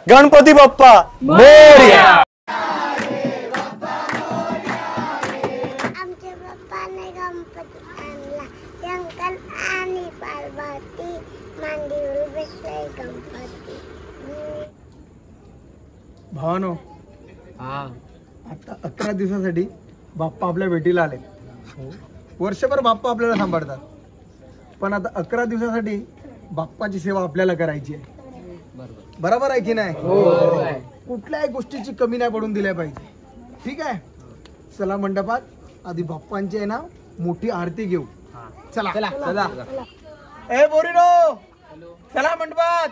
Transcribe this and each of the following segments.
गणपती बाप्पा मोरया। आमच्या बाप्पाने गणपती आणला, शंकर आणि पार्वती मांडीवर बसले गणपती। भावानो, आता 11 दिवसासाठी बाप्पा आपल्या भेटीला आले। वर्षभर बाप्पा आपल्याला सांभाळतात, पण आता 11 दिवसासाठी बाप्पाची सेवा आपल्याला करायची आहे। बरोबर आहे की नाही? कुठल्याही गोष्टीची कमी नाही पडून दिल्या पाहिजे। ठीक आहे, चला मंडपात आधी बाप्पांची आहे ना मोठी आरती घेऊ। चला चला चला। ए बोरीनो, चला मंडपात।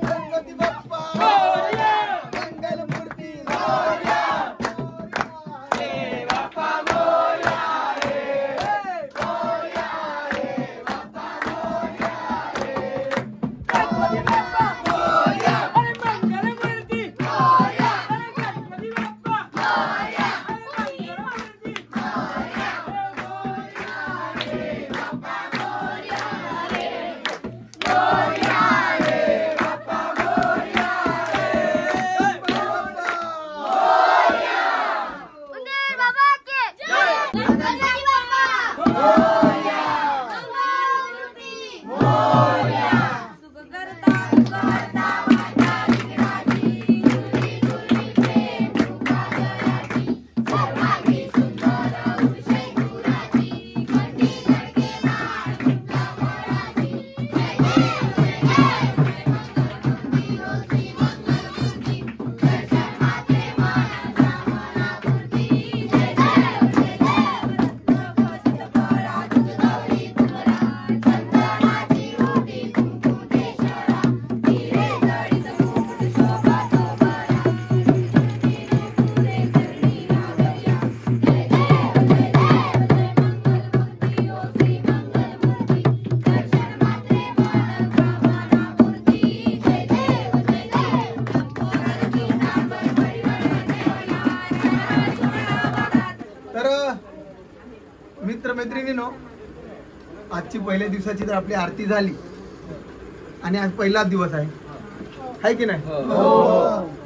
गणपती बाप्पा मोरया, मंगल मूर्ती मोरया, रे बाप्पा मोरया रे, मोरया रे बाप्पा मोरया रे, गणपती बाप्पा मोरया, अरे मंगल मूर्ती मोरया, अरे गणपती बाप्पा मोरया, अरे मंगल मूर्ती मोरया, मोरया रे बाप्पा मोरया रे, मोरया रे बाप्पा मोरया रे, मंगल बाबा के जय, गणपती बाप्पा मोरया, मंगलमूर्ती मोरया, सुख करता करता वाटा विघ्नाची, दुरी दुरी प्रेम कृपादयाची, सर्वांगी सुंदर उषे गुराची, कंठी धडके माळ मुक्ता फळाची, जय देव जय मंगलमूर्ती ओ श्री मंगलमूर्ती, दर्शन मात्रे मन ब्राह्मणापूर्ती, जय देव फरा तुझ गौरी तुमरा, चंदनाची ओटी कुंकुमेश्वरा, हिरे जडित मुकुट शोभा तो बरा, पुरे चरणी रावया, जय देव जय मंगलमूर्ती ओ श्री मंगलमूर्ती, दर्शन मात्रे मन ब्राह्मणापूर्ती, जय देव लंबोदर चिन्हांबर परिवर्तन देवया, तर मित्र मैत्रिणींनो, आजची पहिल्या दिवसाची तर आपली आरती झाली आणि आज पहिलाच दिवस आहे की नाही?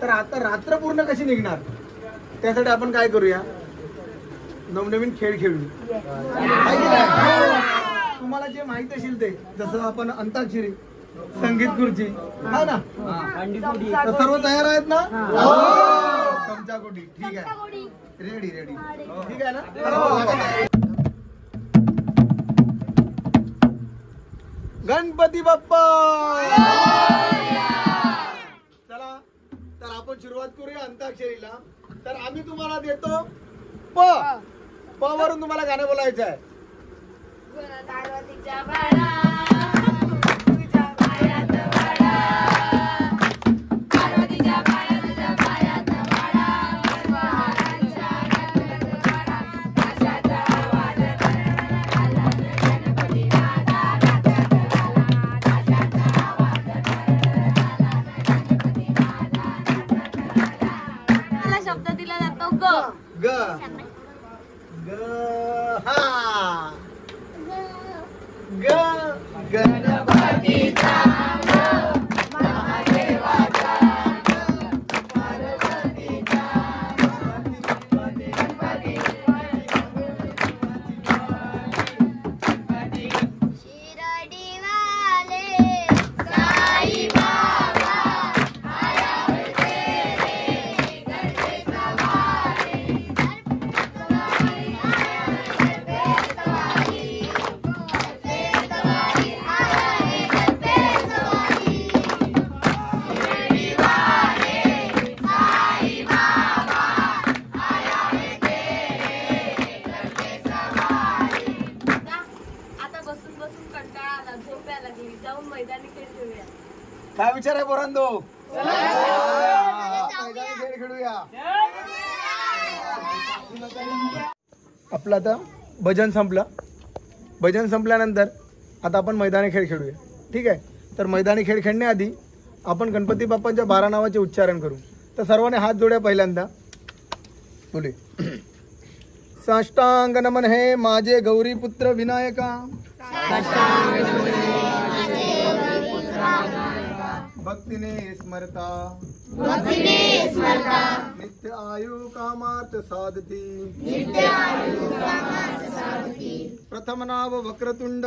तर आता रात्र पूर्ण कशी निघणार, त्यासाठी आपण काय करूया, नवनवीन खेळ खेळू। आहे की नाही? तुम्हाला जे माहित असेल ते, जसं आपण अंताक्षरी, संगीत खुर्ची, हा ना, तर सर्व तयार आहेत ना? चमचा कोटी, ठीक आहे, रेडी रेडी, ठीक आहे ना? गणपती बाप्पा, चला तर आपण सुरुवात करूया अंताक्षरीला। तर आम्ही तुम्हाला देतो प वरून तुम्हाला गाणं बोलायचं आहे। पार्वतीच्या बाळा तुझ्या पायात वाडा, पार्वतीच्या पायात तुझ्या पायात वाडा, परवारांच्या गणपत वाडा, आशाचा आवाज आला गणपती दादा नाचत आला, आशाचा आवाज आला गणपती दादा नाचत आला। मला शब्द दिला जातो ग ग ग हा ग गणपतीचा ग, महादेवाचा ग, पार्वतीचा गणपती शिरडी वाले साई बाबा आयावते रे, गणपती सवारी सवारी आयावते सवारी, गणपती सवारी आयावते सवारी, शिरडी वाले साई बाबा आयावते रे, गणपती सवारी। आता बसून बसून कंटाळा आला, झोप यायला लागली, जाऊन मैदानी खेळ खेळूया। काय विचार आहे पोरांनो? मैदानी खेळ खेळूया। आपलं आता भजन संपलं, भजन संपल्यानंतर आता आपण मैदानी खेळ खेळूया। ठीक आहे, तर मैदानी खेळ खेळण्याआधी आपण गणपती बाप्पांच्या 12 नावाचे उच्चारण करू। तर सर्वांनी हात जोड्या पहिल्यांदा। बोले साष्टांग नमन हे माझे गौरी पुत्र विनायका भक्तीने स्मरता नित्य आयु कामात साधती प्रथम नाव वक्रतुंड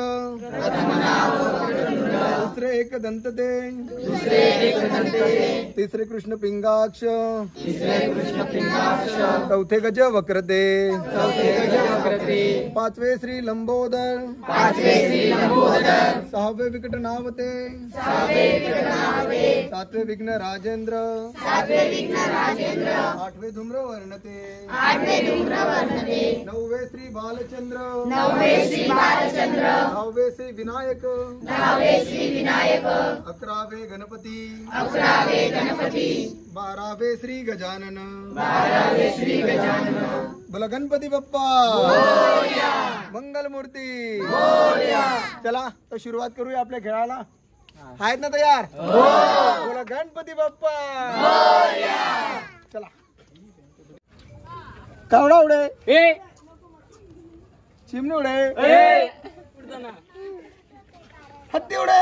दुसरे एक दंतते तिसरे कृष्ण पिंगाक्ष चौथे गज वक्रते पाचवे श्री लंबोदर सहावे विकट नावते सातवे विघ्न राजेंद्र आठवे धूम्र वर्णते नववे श्री बालचंद्र दहावे श्री विनायक अकरावे गणपती बारावे श्री गजानन बोला गणपती बाप्पा मंगल मूर्ती चला तर सुरुवात करूया आपल्या खेळाला आहेत ना तयार बोला गणपती बाप्पा चला कावडा उडे चिमणी उडे हत्ती उडे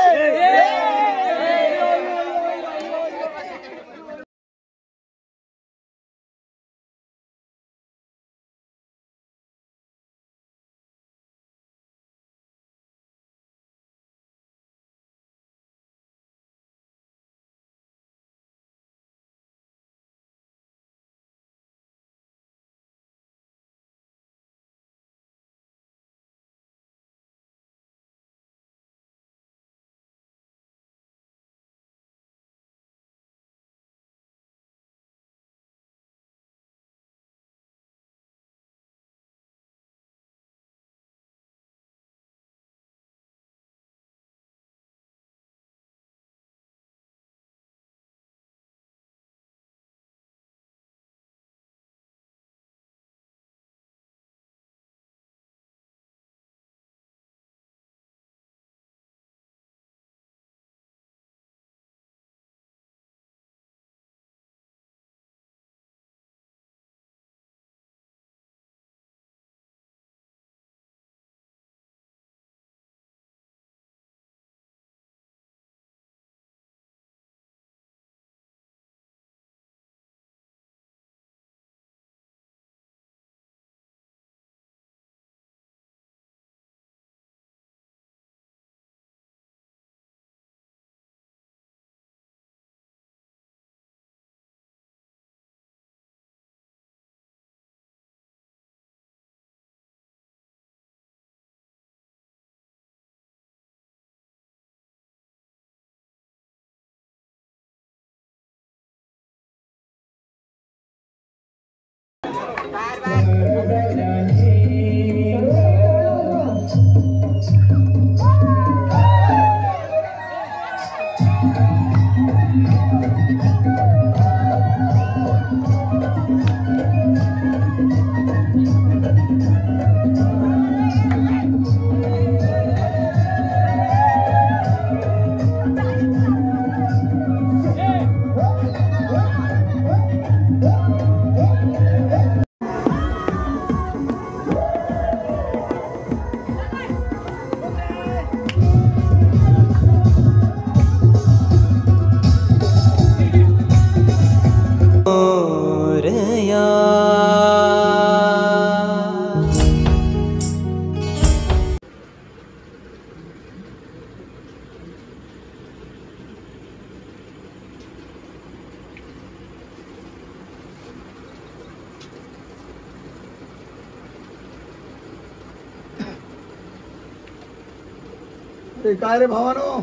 काय रे भावानो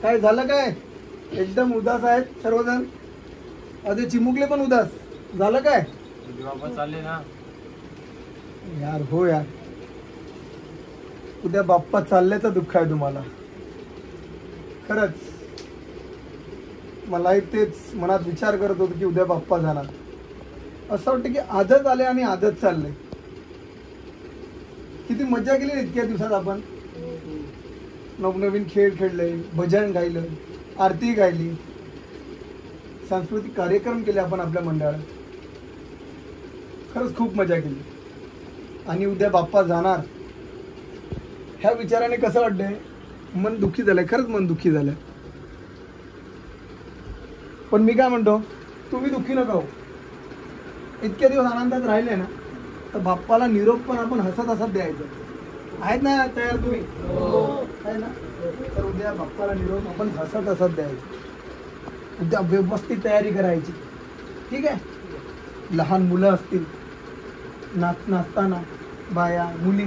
काय झालं काय एकदम उदास आहेत सर्वजण अरे चिमुकले पण उदास झालं काय चालले ना यार हो यार उद्या बाप्पा चालल्याचं दुःख आहे तुम्हाला खरंच मलाही तेच मनात विचार करत होतो की उद्या बाप्पा जाणार असं वाटतं की आजच आले आणि आजच चालले किती मजा केली इतक्या दिवसात आपण नवनवीन खेळ खेळले भजन गायलं आरती गायली सांस्कृतिक कार्यक्रम केले आपण आपल्या मंडळात खरंच खूप मजा केली. आणि उद्या बाप्पा जाणार ह्या विचाराने कसं वाटतंय? मन दुःखी झालंय, खरंच मन दुःखी झालंय. पण मी काय म्हणतो, तुम्ही दुःखी नका हो. इतके दिवस आनंदात राहिले ना, तर बाप्पाला निरोप पण आपण हसत हसत द्यायचं. आहेत ना तयार तुम्ही? आहे ना? तर उद्या बाप्पाला निरोप आपण हसत हसत द्यायचं. उद्या व्यवस्थित तयारी करायची, ठीक आहे? लहान मुलं असतील, नाचताना बाया मुली,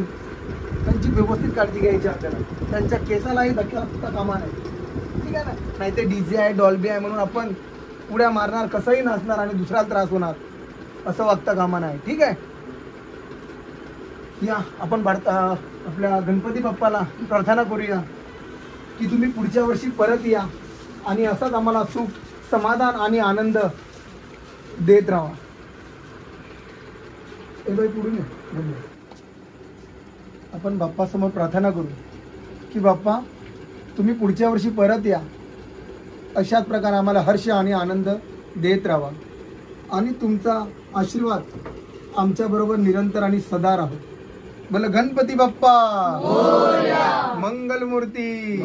त्यांची व्यवस्थित काळजी घ्यायची आपल्याला. त्यांच्या केसालाही धक्का लागता कामा नाही, ठीक आहे ना? नाही ते डीजे आहे, डॉल्बी आहे म्हणून आपण उड्या मारणार, कसंही नाचणार आणि दुसऱ्याला त्रास होणार, असं वागता कामा नाही, ठीक आहे? या आपण आपल्या गणपती बाप्पाला प्रार्थना करूया की तुम्ही पुढच्या वर्षी परत या आणि असंच आम्हाला सुख, समाधान आणि आनंद देत राहा. बाई पुढून ये. आपण बाप्पासमोर प्रार्थना करू की बाप्पा तुम्ही पुढच्या वर्षी परत या, अशाच प्रकारे आम्हाला हर्ष आणि आनंद देत राहा आणि तुमचा आशीर्वाद आमच्याबरोबर निरंतर आणि सदा राहो. बोला गणपती बाप्पा, मंगलमूर्ती.